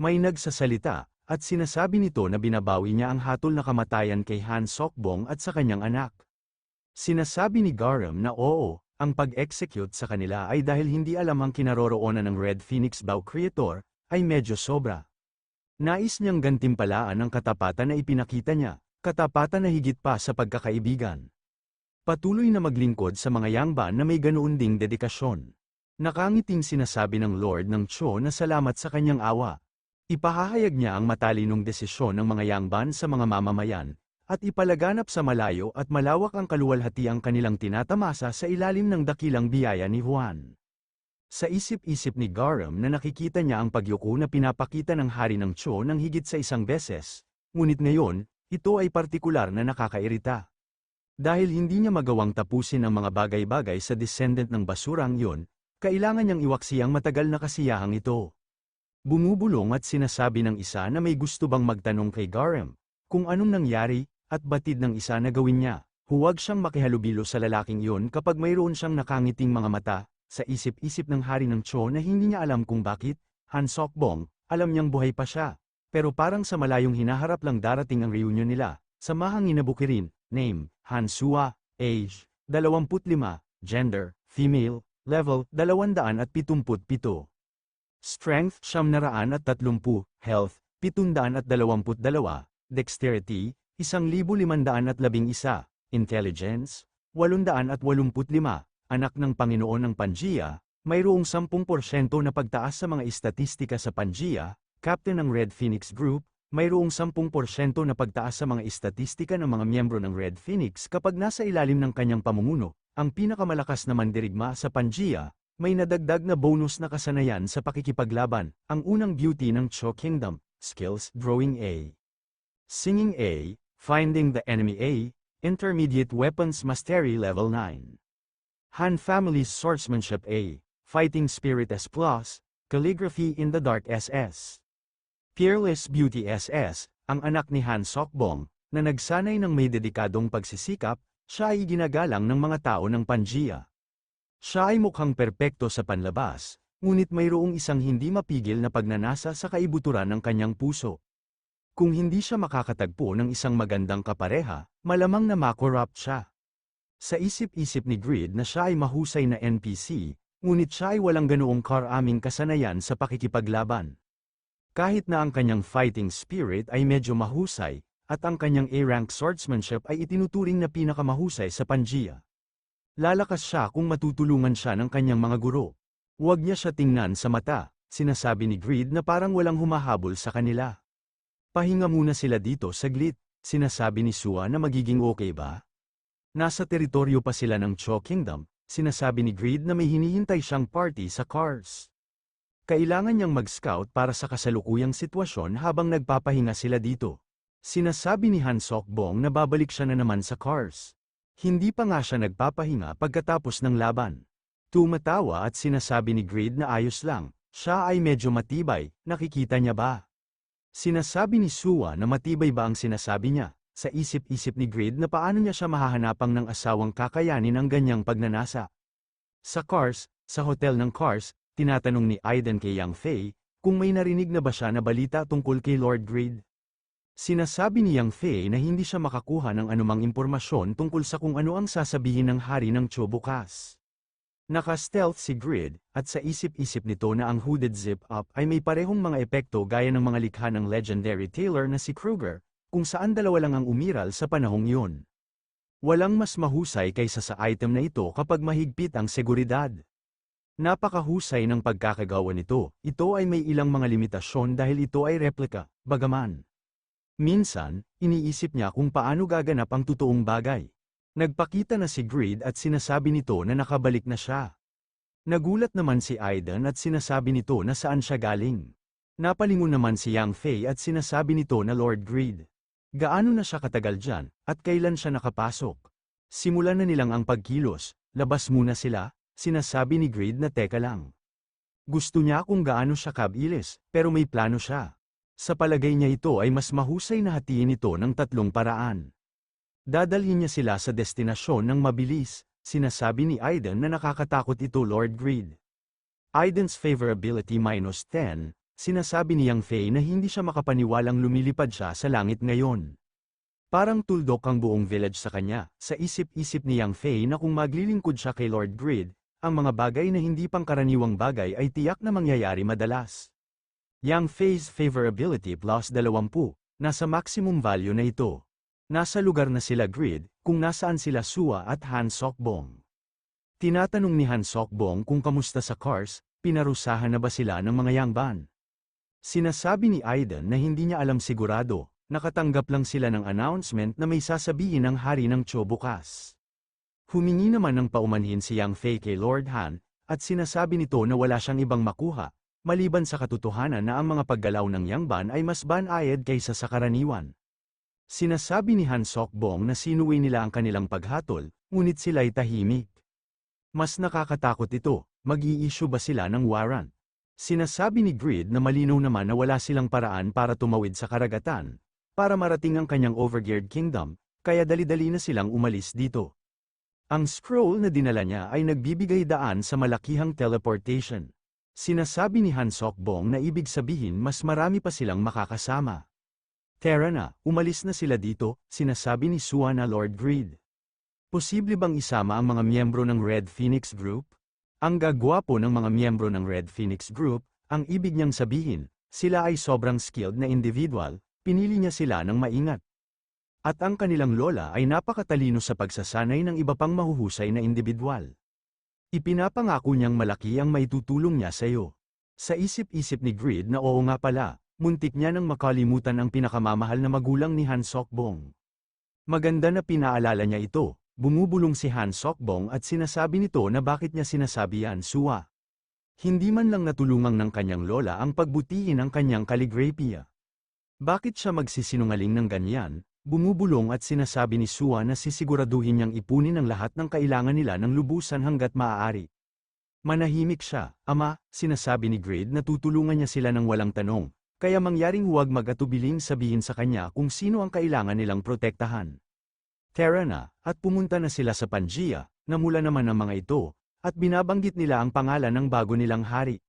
May nagsasalita, at sinasabi nito na binabawi niya ang hatol na kamatayan kay Han Sokbong at sa kanyang anak. Sinasabi ni Garam na oo, ang pag-execute sa kanila ay dahil hindi alam ang kinaroroonan ng Red Phoenix Bow Creator, ay medyo sobra. Nais niyang gantimpalaan ang katapatan na ipinakita niya, katapatan na higit pa sa pagkakaibigan. Patuloy na maglingkod sa mga Yangban na may ganoon ding dedikasyon. Nakangiting sinasabi ng Lord ng Cho na salamat sa kanyang awa. Ipahahayag niya ang matalinong desisyon ng mga Yangban sa mga mamamayan, at ipalaganap sa malayo at malawak ang kaluwalhati ang kanilang tinatamasa sa ilalim ng dakilang biyaya ni Juan. Sa isip-isip ni Garam na nakikita niya ang pagyuko na pinapakita ng hari ng Cho ng higit sa isang beses, ngunit ngayon, ito ay partikular na nakakairita. Dahil hindi niya magawang tapusin ang mga bagay-bagay sa descendant ng basurang yun, kailangan niyang iwaksi ang matagal na kasiyahang ito. Bumubulong at sinasabi ng isa na may gusto bang magtanong kay Garam, kung anong nangyari, at batid ng isa na gawin niya, huwag siyang makihalubilo sa lalaking iyon kapag mayroon siyang nakangiting mga mata, sa isip-isip ng hari ng Cho na hindi niya alam kung bakit, Han Sokbong, alam niyang buhay pa siya, pero parang sa malayong hinaharap lang darating ang reunion nila, samahang inabukirin, name, Han Sua, age, 25, gender, female, level, 277. Strength, 930, health, 722, dexterity, 1511, intelligence, 885, anak ng Panginoon ng Pangaea, mayroong 10% na pagtaas sa mga istatistika sa Pangaea, captain ng Red Phoenix Group, mayroong 10% na pagtaas sa mga istatistika ng mga miyembro ng Red Phoenix kapag nasa ilalim ng kanyang pamumuno, ang pinakamalakas na mandirigma sa Pangaea, may nadagdag na bonus na kasanayan sa pakikipaglaban, ang unang beauty ng Cho Kingdom, skills, drawing A. Singing A, finding the enemy A, intermediate weapons mastery level 9. Han Family's swordsmanship A, fighting spirit S+, calligraphy in the dark SS. Peerless beauty SS, ang anak ni Han Sokbong, na nagsanay ng may dedikadong pagsisikap, siya ay ginagalang ng mga tao ng Pangaea. Siya ay mukhang perpekto sa panlabas, ngunit mayroong isang hindi mapigil na pagnanasa sa kaibuturan ng kanyang puso. Kung hindi siya makakatagpo ng isang magandang kapareha, malamang na makorrupt siya. Sa isip-isip ni Grid na siya ay mahusay na NPC, ngunit siya ay walang ganoong karaming kasanayan sa pakikipaglaban. Kahit na ang kanyang fighting spirit ay medyo mahusay, at ang kanyang A-rank swordsmanship ay itinuturing na pinakamahusay sa Pangaea. Lalakas siya kung matutulungan siya ng kanyang mga guro. Huwag niya siya tingnan sa mata, sinasabi ni Grid na parang walang humahabol sa kanila. Pahinga muna sila dito saglit, sinasabi ni Sua na magiging okay ba? Nasa teritoryo pa sila ng Cho Kingdom, sinasabi ni Grid na may hinihintay siyang party sa cars. Kailangan niyang mag-scout para sa kasalukuyang sitwasyon habang nagpapahinga sila dito. Sinasabi ni Han Sokbong na babalik siya na naman sa cars. Hindi pa nga siya nagpapahinga pagkatapos ng laban. Tumatawa at sinasabi ni Grid na ayos lang, siya ay medyo matibay, nakikita niya ba? Sinasabi ni Sua na matibay ba ang sinasabi niya, sa isip-isip ni Grid na paano niya siya mahahanapang ng asawang kakayanin ang ganyang pagnanasa. Sa cars, sa hotel ng cars, tinatanong ni Aiden kay Yang Fei, kung may narinig na ba siya na balita tungkol kay Lord Grid. Sinasabi ni Yang Fei na hindi siya makakuha ng anumang impormasyon tungkol sa kung ano ang sasabihin ng hari ng Cho bukas. Naka-stealth si Grid, at sa isip-isip nito na ang hooded zip-up ay may parehong mga epekto gaya ng mga likha ng legendary tailor na si Kruger, kung saan dalawa lang ang umiral sa panahong yun. Walang mas mahusay kaysa sa item na ito kapag mahigpit ang seguridad. Napakahusay ng pagkakagawa nito, ito ay may ilang mga limitasyon dahil ito ay replika, bagaman. Minsan, iniisip niya kung paano gaganap ang totoong bagay. Nagpakita na si Grid at sinasabi nito na nakabalik na siya. Nagulat naman si Aiden at sinasabi nito na saan siya galing. Napalingon naman si Yang Fei at sinasabi nito na Lord Grid. Gaano na siya katagal dyan, at kailan siya nakapasok? Simulan na nilang ang pagkilos, labas muna sila, sinasabi ni Grid na teka lang. Gusto niya kung gaano siya kabilis, pero may plano siya. Sa palagay niya ito ay mas mahusay na hatiin ito ng 3 paraan. Dadalhin niya sila sa destinasyon ng mabilis, sinasabi ni Aiden na nakakatakot ito Lord Grid. Aiden's favorability -10, Sinasabi ni Yang Fei na hindi siya makapaniwalang lumilipad siya sa langit ngayon. Parang tuldok ang buong village sa kanya, sa isip-isip ni Yang Fei na kung maglilingkod siya kay Lord Grid, ang mga bagay na hindi pangkaraniwang bagay ay tiyak na mangyayari madalas. Yang Fei's favorability plus 20, nasa maximum value na ito. Nasa lugar na sila Grid, kung nasaan sila Sua at Han Sokbong. Tinatanong ni Han Sokbong kung kamusta sa cars, pinarusahan na ba sila ng mga Yangban. Sinasabi ni Aiden na hindi niya alam sigurado, nakatanggap lang sila ng announcement na may sasabihin ang hari ng Cho bukas. Humingi naman ng paumanhin si Yang Fei kay Lord Han, at sinasabi nito na wala siyang ibang makuha, maliban sa katotohanan na ang mga paggalaw ng Yangban ay mas banayad kaysa sa karaniwan. Sinasabi ni Han Sokbong na sinuwi nila ang kanilang paghatol, ngunit sila'y tahimik. Mas nakakatakot ito, mag-i-issue ba sila ng warrant? Sinasabi ni Grid na malinaw naman na wala silang paraan para tumawid sa karagatan, para marating ang kanyang Overgeared Kingdom, kaya dali-dali na silang umalis dito. Ang scroll na dinala niya ay nagbibigay daan sa malakihang teleportation. Sinasabi ni Han Sokbong na ibig sabihin mas marami pa silang makakasama. Tara na, umalis na sila dito, sinasabi ni Sua na Lord Grid. Posible bang isama ang mga miyembro ng Red Phoenix Group? Ang gagwapo ng mga miyembro ng Red Phoenix Group, ang ibig niyang sabihin, sila ay sobrang skilled na individual, pinili niya sila ng maingat. At ang kanilang lola ay napakatalino sa pagsasanay ng iba pang mahuhusay na individual. Ipinapangako niyang malaki ang maitutulong niya sa iyo. Sa isip-isip ni Grid na oo nga pala, muntik niya nang makalimutan ang pinakamamahal na magulang ni Han Sokbong. Maganda na pinaalala niya ito. Bumubulong si Han Sokbong at sinasabi nito na bakit niya sinasabi yan Sua. Hindi man lang natulungan ng kanyang lola ang pagbutihin ang kanyang kaligrapia. Bakit siya magsisinungaling ng ganyan? Bumubulong at sinasabi ni Sua na sisiguraduhin niyang ipunin ang lahat ng kailangan nila ng lubusan hanggat maaari. Manahimik siya, ama, sinasabi ni Grid na tutulungan niya sila ng walang tanong, kaya mangyaring huwag mag-atubiling sabihin sa kanya kung sino ang kailangan nilang protektahan. Tara na, at pumunta na sila sa Pangaea, namula naman ang mga ito, at binabanggit nila ang pangalan ng bago nilang hari.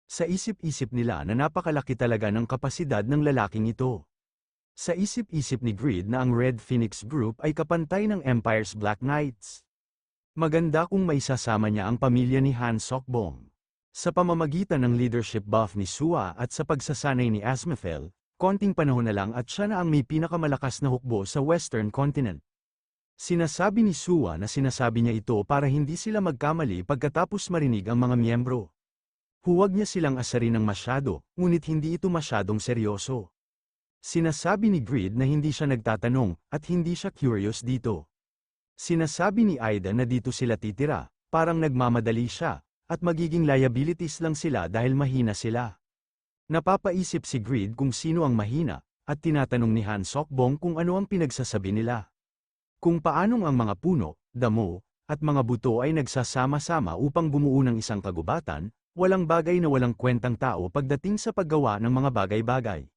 Sa isip-isip nila na napakalaki talaga ng kapasidad ng lalaking ito. Sa isip-isip ni Grid na ang Red Phoenix Group ay kapantay ng Empire's Black Knights. Maganda kung maisasama niya ang pamilya ni Han Sokbong. Sa pamamagitan ng leadership buff ni Sua at sa pagsasanay ni Asmithel, konting panahon na lang at siya na ang may pinakamalakas na hukbo sa Western Continent. Sinasabi ni Sua na sinasabi niya ito para hindi sila magkamali pagkatapos marinig ang mga miyembro. Huwag niya silang asarin ng masyado, ngunit hindi ito masyadong seryoso. Sinasabi ni Grid na hindi siya nagtatanong, at hindi siya curious dito. Sinasabi ni Aida na dito sila titira, parang nagmamadali siya, at magiging liabilities lang sila dahil mahina sila. Napapaisip si Grid kung sino ang mahina, at tinatanong ni Han Sokbong kung ano ang pinagsasabi nila. Kung paanong ang mga puno, damo, at mga buto ay nagsasama-sama upang bumuo ng isang kagubatan, walang bagay na walang kwentang tao pagdating sa paggawa ng mga bagay-bagay.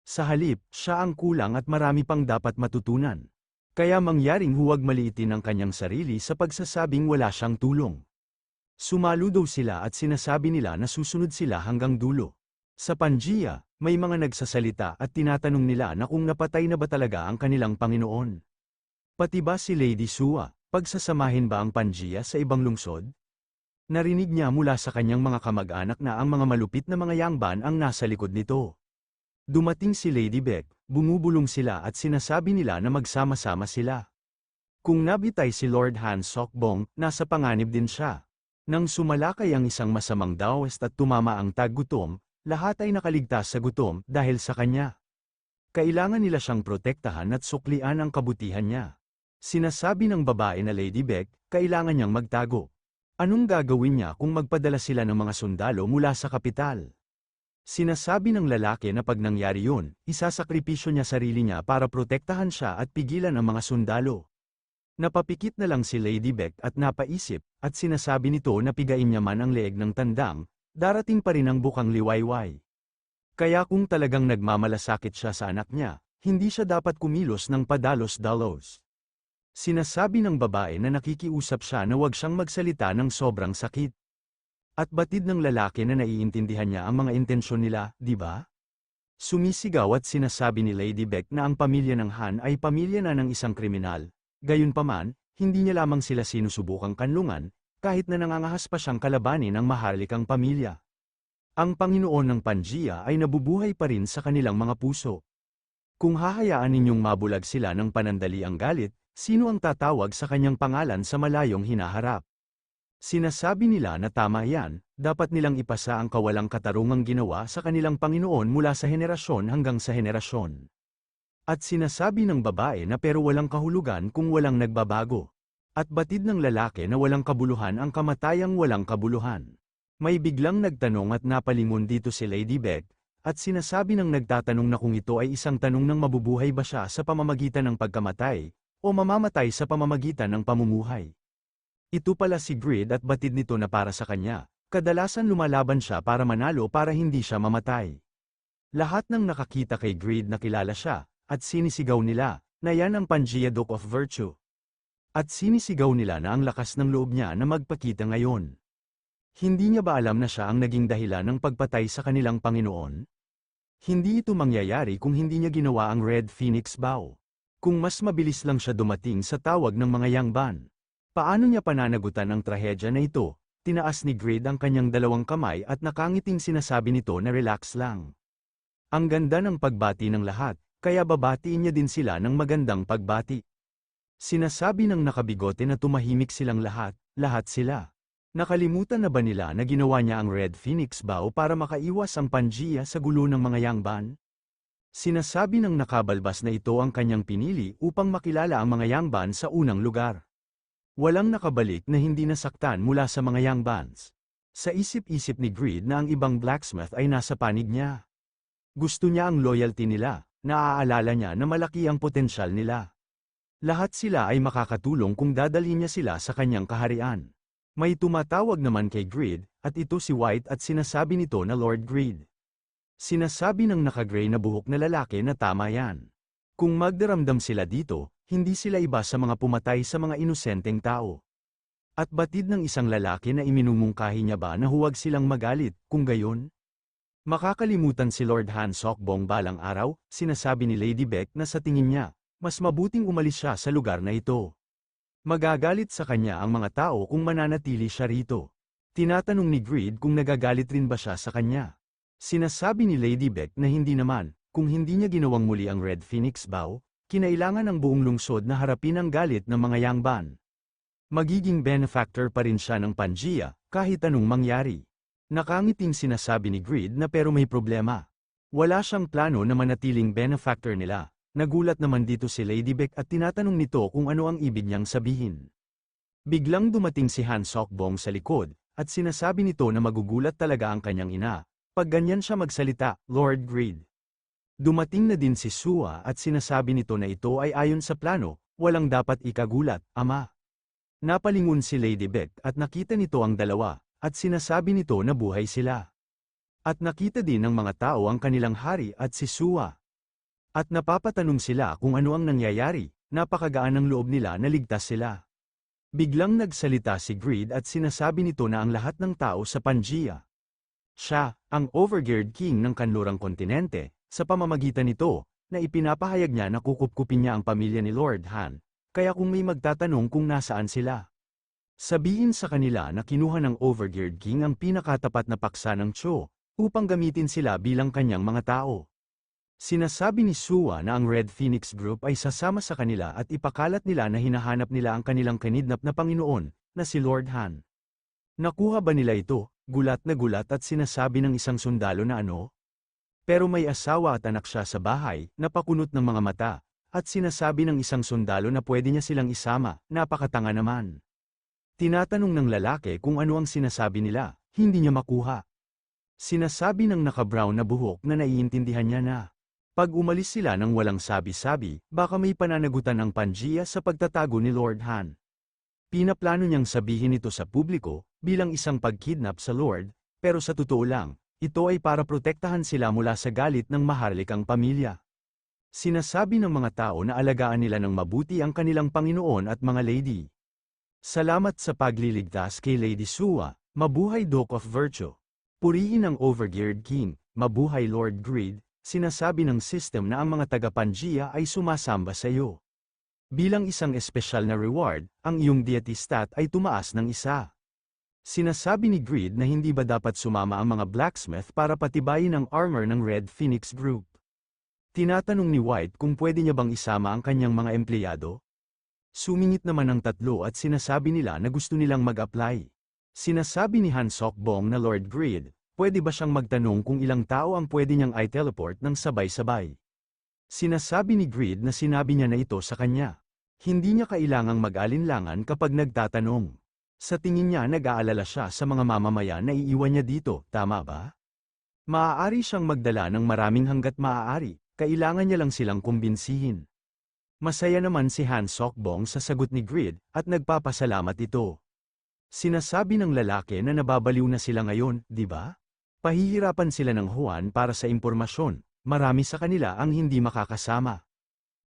Sa halip, siya ang kulang at marami pang dapat matutunan. Kaya mangyaring huwag maliitin ang kanyang sarili sa pagsasabing wala siyang tulong. Sumalo daw sila at sinasabi nila na susunod sila hanggang dulo. Sa Pangaea, may mga nagsasalita at tinatanong nila na kung napatay na ba talaga ang kanilang Panginoon. Pati ba si Lady Sua, pagsasamahin ba ang Pangaea sa ibang lungsod? Narinig niya mula sa kanyang mga kamag-anak na ang mga malupit na mga Yangban ang nasa likod nito. Dumating si Lady Beck, bumubulong sila at sinasabi nila na magsama-sama sila. Kung nabitay si Lord Han Sokbong, nasa panganib din siya. Nang sumalakay ang isang masamang Daoist at tumama ang taggutom, lahat ay nakaligtas sa gutom dahil sa kanya. Kailangan nila siyang protektahan at suklian ang kabutihan niya. Sinasabi ng babae na Lady Beck, kailangan niyang magtago. Anong gagawin niya kung magpadala sila ng mga sundalo mula sa kapital? Sinasabi ng lalaki na pag nangyari yun, isasakripisyo niya sarili niya para protektahan siya at pigilan ang mga sundalo. Napapikit na lang si Lady Beck at napaisip, at sinasabi nito na pigain niya man ang leeg ng tandang, darating pa rin ang bukang liwayway. Kaya kung talagang nagmamalasakit siya sa anak niya, hindi siya dapat kumilos ng padalos-dalos. Sinasabi ng babae na nakikiusap siya na huwag siyang magsalita ng sobrang sakit. At batid ng lalaki na naiintindihan niya ang mga intensyon nila, di ba? Sumisigaw at sinasabi ni Lady Beck na ang pamilya ng Han ay pamilya na ng isang kriminal. Gayunpaman, hindi niya lamang sila sinusubukang kanlungan, kahit na nangangahas pa siyang kalabanin ang maharlikang pamilya. Ang Panginoon ng Pangaea ay nabubuhay pa rin sa kanilang mga puso. Kung hahayaan ninyong mabulag sila ng panandali ang galit, sino ang tatawag sa kanyang pangalan sa malayong hinaharap? Sinasabi nila na tama yan, dapat nilang ipasa ang kawalang katarungang ginawa sa kanilang Panginoon mula sa henerasyon hanggang sa henerasyon. At sinasabi ng babae na pero walang kahulugan kung walang nagbabago. At batid ng lalaki na walang kabuluhan ang kamatayang walang kabuluhan. May biglang nagtanong at napalingon dito si Lady Beck, at sinasabi ng nagtatanong na kung ito ay isang tanong ng mabubuhay ba siya sa pamamagitan ng pagkamatay, o mamamatay sa pamamagitan ng pamumuhay. Ito pala si Greed at batid nito na para sa kanya, kadalasan lumalaban siya para manalo para hindi siya mamatay. Lahat ng nakakita kay Greed na kilala siya, at sinisigaw nila, na yan ang Pangaea Duke of Virtue. At sinisigaw nila na ang lakas ng loob niya na magpakita ngayon. Hindi niya ba alam na siya ang naging dahilan ng pagpatay sa kanilang Panginoon? Hindi ito mangyayari kung hindi niya ginawa ang Red Phoenix Vow. Kung mas mabilis lang siya dumating sa tawag ng mga Yangban. Paano niya pananagutan ang trahedya na ito? Tinaas ni Greed ang kanyang dalawang kamay at nakangiting sinasabi nito na relax lang. Ang ganda ng pagbati ng lahat, kaya babatiin niya din sila ng magandang pagbati. Sinasabi ng nakabigote na tumahimik silang lahat sila. Nakalimutan na ba nila na ginawa niya ang Red Phoenix Vow para makaiwas ang Pangaea sa gulo ng mga Yangban? Sinasabi ng nakabalbas na ito ang kanyang pinili upang makilala ang mga Yangban sa unang lugar. Walang nakabalik na hindi nasaktan mula sa mga Yangbans. Sa isip-isip ni Greed na ang ibang blacksmith ay nasa panig niya. Gusto niya ang loyalty nila, naaalala niya na malaki ang potensyal nila. Lahat sila ay makakatulong kung dadalhin niya sila sa kanyang kaharian. May tumatawag naman kay Greed, at ito si White at sinasabi nito na Lord Greed. Sinasabi ng naka-gray na buhok na lalaki na tama yan. Kung magdaramdam sila dito, hindi sila iba sa mga pumatay sa mga inosenteng tao. At batid ng isang lalaki na iminumungkahi niya ba na huwag silang magalit, kung gayon? Makakalimutan si Lord Han Sokbong balang araw, sinasabi ni Lady Beck na sa tingin niya, mas mabuting umalis siya sa lugar na ito. Magagalit sa kanya ang mga tao kung mananatili siya rito. Tinatanong ni Greed kung nagagalit rin ba siya sa kanya. Sinasabi ni Lady Beck na hindi naman, kung hindi niya ginawang muli ang Red Phoenix Vow, kinailangan ng buong lungsod na harapin ang galit ng mga Yangban. Magiging benefactor pa rin siya ng Pangaea, kahit anong mangyari. Nakangiting sinasabi ni Greed na pero may problema. Wala siyang plano na manatiling benefactor nila. Nagulat naman dito si Lady Beck at tinatanong nito kung ano ang ibig niyang sabihin. Biglang dumating si Han Sokbong sa likod, at sinasabi nito na magugulat talaga ang kanyang ina, pag ganyan siya magsalita, Lord Greed. Dumating na din si Sua at sinasabi nito na ito ay ayon sa plano, walang dapat ikagulat, ama. Napalingon si Lady Beck at nakita nito ang dalawa, at sinasabi nito na buhay sila. At nakita din ng mga tao ang kanilang hari at si Sua. At napapatanong sila kung ano ang nangyayari, napakagaan ng loob nila na ligtas sila. Biglang nagsalita si Greed at sinasabi nito na ang lahat ng tao sa Pangaea. Siya, ang Overgeared King ng kanlurang kontinente. Sa pamamagitan nito, na ipinapahayag niya na kukupkupin niya ang pamilya ni Lord Han, kaya kung may magtatanong kung nasaan sila. Sabihin sa kanila na kinuha ng Overgeared King ang pinakatapat na paksa ng Cho, upang gamitin sila bilang kanyang mga tao. Sinasabi ni Sua na ang Red Phoenix Group ay sasama sa kanila at ipakalat nila na hinahanap nila ang kanilang kinidnap na Panginoon, na si Lord Han. Nakuha ba nila ito? Gulat na gulat at sinasabi ng isang sundalo na ano? Pero may asawa at anak siya sa bahay, napakunot ng mga mata, at sinasabi ng isang sundalo na pwede niya silang isama, napakatanga naman. Tinatanong ng lalaki kung ano ang sinasabi nila, hindi niya makuha. Sinasabi ng naka-brown na buhok na naiintindihan niya na. Pag umalis sila ng walang sabi-sabi, baka may pananagutan ang Pangaea sa pagtatago ni Lord Han. Pinaplano niyang sabihin ito sa publiko, bilang isang pagkidnap sa Lord, pero sa totoo lang, ito ay para protektahan sila mula sa galit ng maharlikang pamilya. Sinasabi ng mga tao na alagaan nila ng mabuti ang kanilang Panginoon at mga lady. Salamat sa pagliligtas kay Lady Sua, Mabuhay Duke of Virtue. Purihin ang Overgeared King, mabuhay Lord Greed, sinasabi ng system na ang mga taga-Pangaea ay sumasamba sa iyo. Bilang isang espesyal na reward, ang iyong deity stat ay tumaas ng isa. Sinasabi ni Greed na hindi ba dapat sumama ang mga blacksmith para patibayin ang armor ng Red Phoenix Group. Tinatanong ni White kung pwede niya bang isama ang kanyang mga empleyado. Sumingit naman ang tatlo at sinasabi nila na gusto nilang mag-apply. Sinasabi ni Han Sokbong na Lord Greed, pwede ba siyang magtanong kung ilang tao ang pwede niyang i-teleport ng sabay-sabay. Sinasabi ni Greed na sinabi niya na ito sa kanya. Hindi niya kailangang mag-alinlangan kapag nagtatanong. Sa tingin niya nag-aalala siya sa mga mamamayan na iiwan niya dito, tama ba? Maaari siyang magdala ng maraming hanggat maaari, kailangan niya lang silang kumbinsihin. Masaya naman si Han Sokbong sa sagot ni Greed at nagpapasalamat ito. Sinasabi ng lalaki na nababaliw na sila ngayon, di ba? Pahihirapan sila ng Juan para sa impormasyon. Marami sa kanila ang hindi makakasama.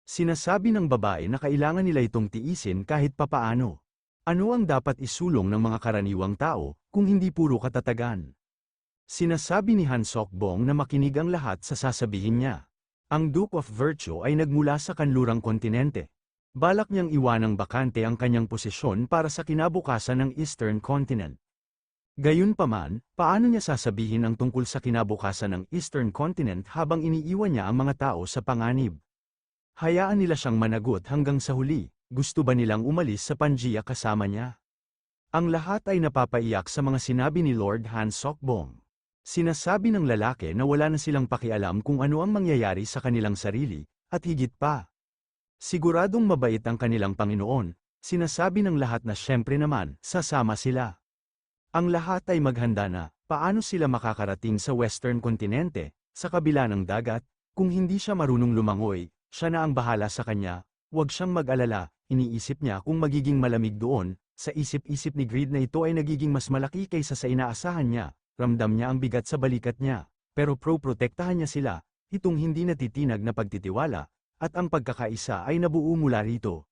Sinasabi ng babae na kailangan nila itong tiisin kahit papaano. Ano ang dapat isulong ng mga karaniwang tao, kung hindi puro katatagan? Sinasabi ni Han Sokbong na makinig ang lahat sa sasabihin niya. Ang Duke of Virtue ay nagmula sa kanlurang kontinente. Balak niyang iwanang bakante ang kanyang posisyon para sa kinabukasan ng Eastern Continent. Gayunpaman, paano niya sasabihin ang tungkol sa kinabukasan ng Eastern Continent habang iniiwan niya ang mga tao sa panganib? Hayaan nila siyang managot hanggang sa huli, gusto ba nilang umalis sa Pangaea kasama niya? Ang lahat ay napapaiyak sa mga sinabi ni Lord Han Sokbong. Sinasabi ng lalaki na wala na silang pakialam kung ano ang mangyayari sa kanilang sarili, at higit pa. Siguradong mabait ang kanilang Panginoon, sinasabi ng lahat na syempre naman, sasama sila. Ang lahat ay maghanda na, paano sila makakarating sa Western Continente, sa kabila ng dagat, kung hindi siya marunong lumangoy, siya na ang bahala sa kanya, huwag siyang mag-alala, iniisip niya kung magiging malamig doon, sa isip-isip ni Greed na ito ay nagiging mas malaki kaysa sa inaasahan niya, ramdam niya ang bigat sa balikat niya, pero protektahan niya sila, itong hindi natitinag na pagtitiwala, at ang pagkakaisa ay nabuo mula rito.